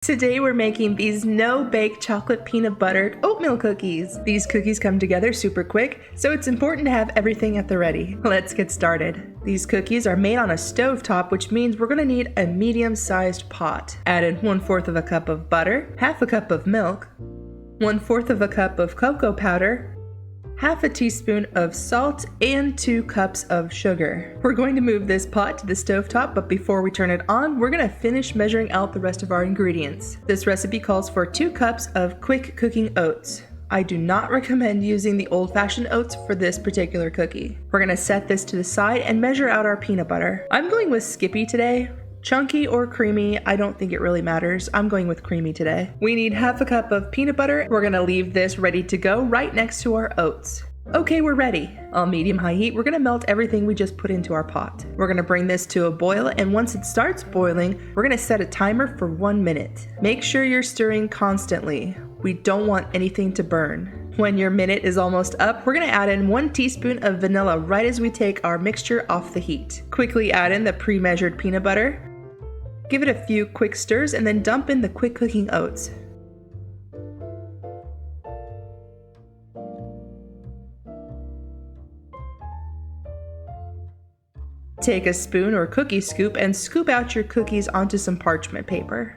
Today we're making these no-bake chocolate peanut buttered oatmeal cookies. These cookies come together super quick, so it's important to have everything at the ready. Let's get started. These cookies are made on a stovetop, which means we're going to need a medium-sized pot. Add in 1/4 of a cup of butter, 1/2 cup of milk, 1/4 of a cup of cocoa powder, 1/2 teaspoon of salt, and 2 cups of sugar. We're going to move this pot to the stovetop, but before we turn it on, we're going to finish measuring out the rest of our ingredients. This recipe calls for 2 cups of quick cooking oats. I do not recommend using the old-fashioned oats for this particular cookie. We're going to set this to the side and measure out our peanut butter. I'm going with Skippy today. Chunky or creamy, I don't think it really matters. I'm going with creamy today. We need 1/2 cup of peanut butter. We're gonna leave this ready to go right next to our oats. Okay, we're ready. On medium-high heat, we're gonna melt everything we just put into our pot. We're gonna bring this to a boil, and once it starts boiling, we're gonna set a timer for 1 minute. Make sure you're stirring constantly. We don't want anything to burn. When your minute is almost up, we're going to add in 1 teaspoon of vanilla right as we take our mixture off the heat. Quickly add in the pre-measured peanut butter. Give it a few quick stirs and then dump in the quick cooking oats. Take a spoon or cookie scoop and scoop out your cookies onto some parchment paper.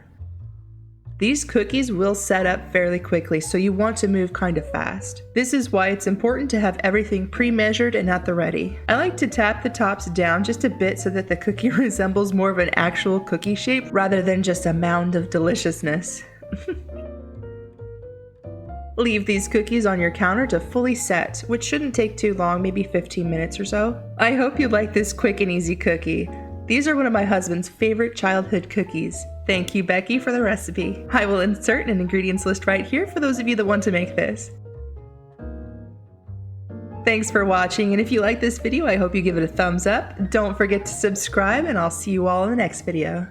These cookies will set up fairly quickly, so you want to move kind of fast. This is why it's important to have everything pre-measured and at the ready. I like to tap the tops down just a bit so that the cookie resembles more of an actual cookie shape rather than just a mound of deliciousness. Leave these cookies on your counter to fully set, which shouldn't take too long, maybe 15 minutes or so. I hope you like this quick and easy cookie. These are one of my husband's favorite childhood cookies. Thank you, Becky, for the recipe. I will insert an ingredients list right here for those of you that want to make this. Thanks for watching, and if you like this video, I hope you give it a thumbs up. Don't forget to subscribe, and I'll see you all in the next video.